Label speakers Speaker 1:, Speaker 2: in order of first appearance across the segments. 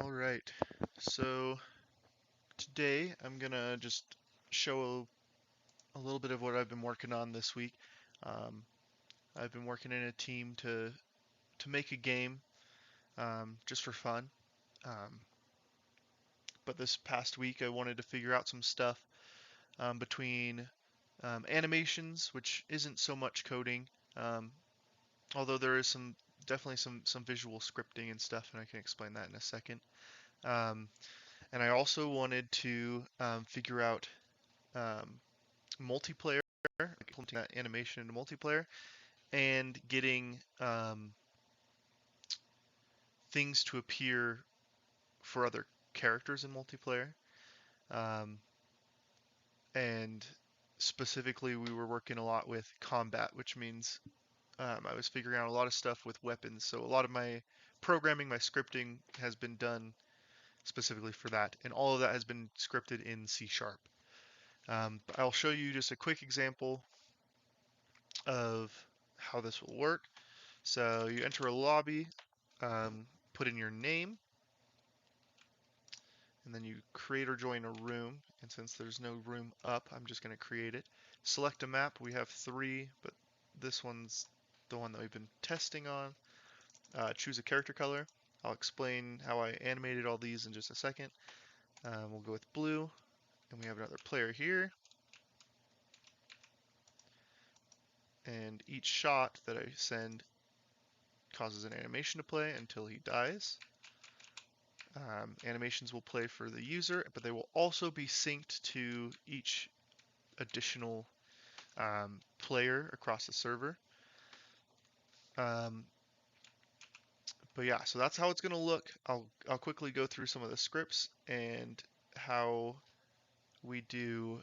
Speaker 1: All right, so today I'm gonna just show a little bit of what I've been working on this week. Um, I've been working in a team to make a game just for fun. Um, but this past week I wanted to figure out some stuff between animations, which isn't so much coding, um, although there is definitely some visual scripting and stuff, and I can explain that in a second. Um, and I also wanted to figure out um, multiplayer, like implementing that animation into multiplayer, and getting things to appear for other characters in multiplayer. Um, and specifically, we were working a lot with combat, which means I was figuring out a lot of stuff with weapons. So a lot of my programming, my scripting has been done specifically for that, and all of that has been scripted in C Sharp. I'll show you just a quick example of how this will work. So you enter a lobby, put in your name, and then you create or join a room. And since there's no room up, I'm just going to create it. Select a map. We have three, but this one's the one that we've been testing on. Choose a character color. I'll explain how I animated all these in just a second. We'll go with blue, and we have another player here. And each shot that I send causes an animation to play until he dies. Animations will play for the user, but they will also be synced to each additional player across the server. Um, but yeah, so that's how it's going to look. I'll quickly go through some of the scripts and how we do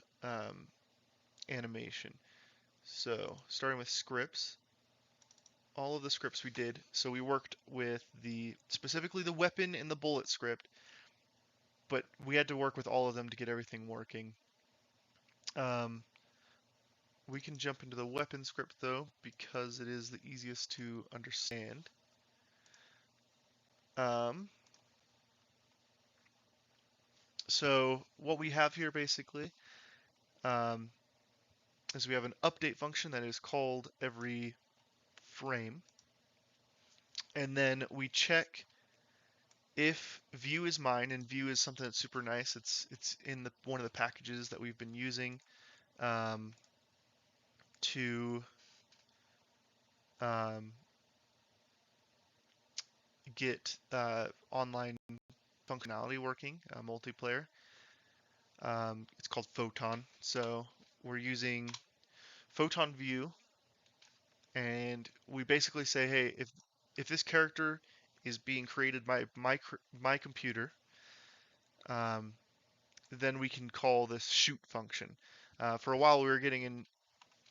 Speaker 1: animation. So starting with scripts, all of the scripts we did. So we worked with specifically the weapon and the bullet script, but we had to work with all of them to get everything working. Um, we can jump into the weapon script though, because it is the easiest to understand. Um, so what we have here basically um, is we have an update function that is called every frame, and then we check if view is mine, and view is something that's super nice. It's in one of the packages that we've been using um, to um, get online functionality working, multiplayer. It's called Photon. So we're using Photon View, and we basically say, hey, if this character is being created by my computer, um, then we can call this shoot function. For a while, we were getting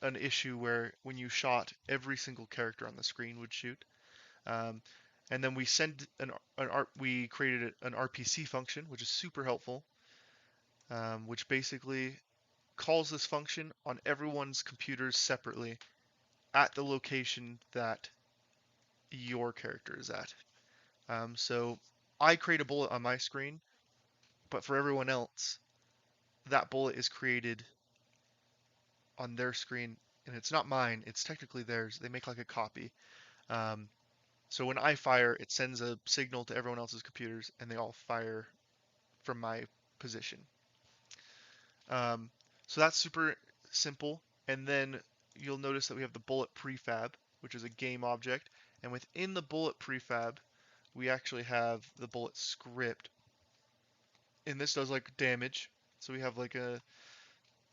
Speaker 1: an issue where when you shot, every single character on the screen would shoot. Um, and then we send we created an RPC function, which is super helpful, which basically calls this function on everyone's computers separately at the location that your character is at. So I create a bullet on my screen, but for everyone else, that bullet is created on their screen, and it's not mine. It's technically theirs. They make like a copy. Um, so when I fire, it sends a signal to everyone else's computers, and they all fire from my position. Um, so that's super simple. And then you'll notice that we have the bullet prefab, which is a game object. And within the bullet prefab, we actually have the bullet script. And this does like damage. So we have like a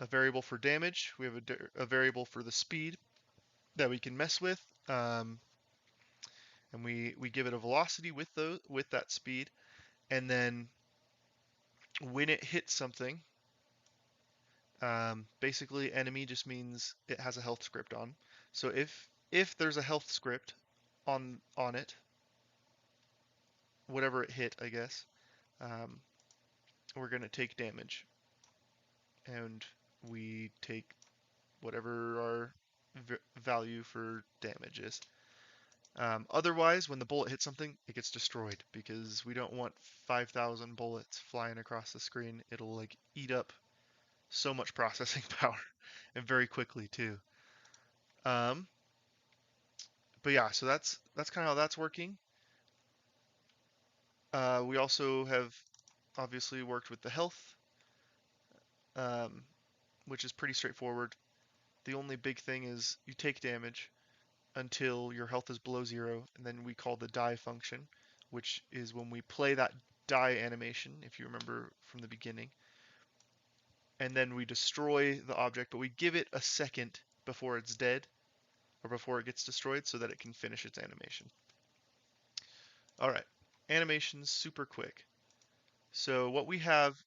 Speaker 1: variable for damage. We have a variable for the speed that we can mess with. And we give it a velocity with that speed. And then when it hits something, basically, enemy just means it has a health script on. So if there's a health script on it, whatever it hit, I guess, um, we're gonna take damage, and we take whatever our value for damage is. Otherwise, when the bullet hits something, it gets destroyed because we don't want 5,000 bullets flying across the screen. It'll like eat up so much processing power and very quickly too. Um, but yeah, so that's kind of how that's working. We also have obviously worked with the health, um, which is pretty straightforward. The only big thing is you take damage until your health is below 0, and then we call the die function, which is when we play that die animation, if you remember from the beginning, and then we destroy the object, but we give it a second before it's dead, or before it gets destroyed, so that it can finish its animation. Alright, animation's super quick. So what we have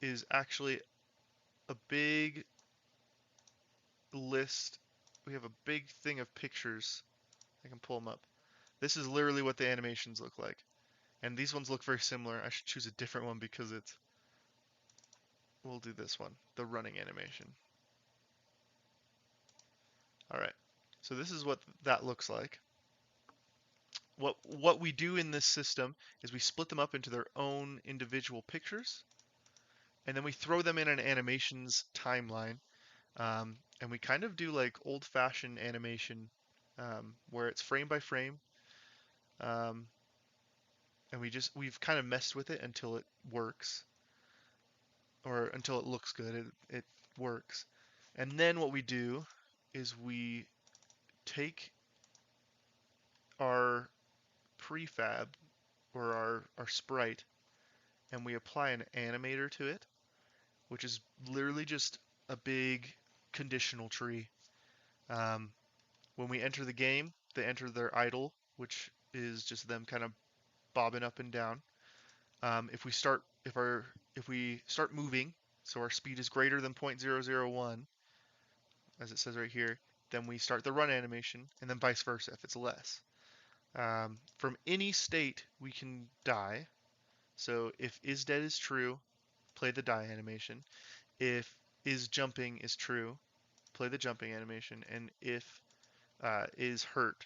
Speaker 1: is actually a big list. We have a big thing of pictures. I can pull them up. This is literally what the animations look like. And these ones look very similar. I should choose a different one because we'll do this one, the running animation. Alright, so this is what that looks like. What we do in this system is we split them up into their own individual pictures, and then we throw them in an animations timeline. And we kind of do like old-fashioned animation, where it's frame by frame, um, and we've kind of messed with it until it works, or until it looks good. It works, and then what we do is we take our prefab, or our sprite, and we apply an animator to it, which is literally just a big conditional tree. Um, when we enter the game, they enter their idle, which is just them kind of bobbing up and down. If we start moving, so our speed is greater than 0.001, as it says right here, then we start the run animation, and then vice versa if it's less. From any state, we can die. So if is dead is true, play the die animation. If is jumping is true, play the jumping animation. And if is hurt,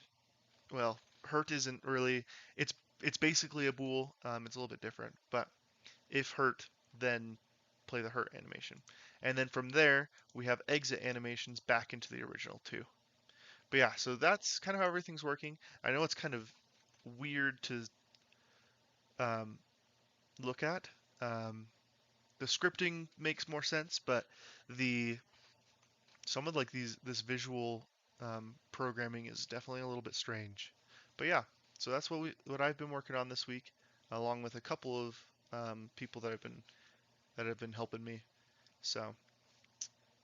Speaker 1: well, hurt isn't really. It's basically a bool. It's a little bit different, but if hurt, then play the hurt animation. And then from there, we have exit animations back into the original too. But yeah, so that's kind of how everything's working. I know it's kind of weird to um, look at. Um, the scripting makes more sense, but the some of like this visual programming is definitely a little bit strange. But yeah, so that's what I've been working on this week, along with a couple of people that have been helping me. So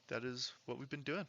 Speaker 1: that is what we've been doing.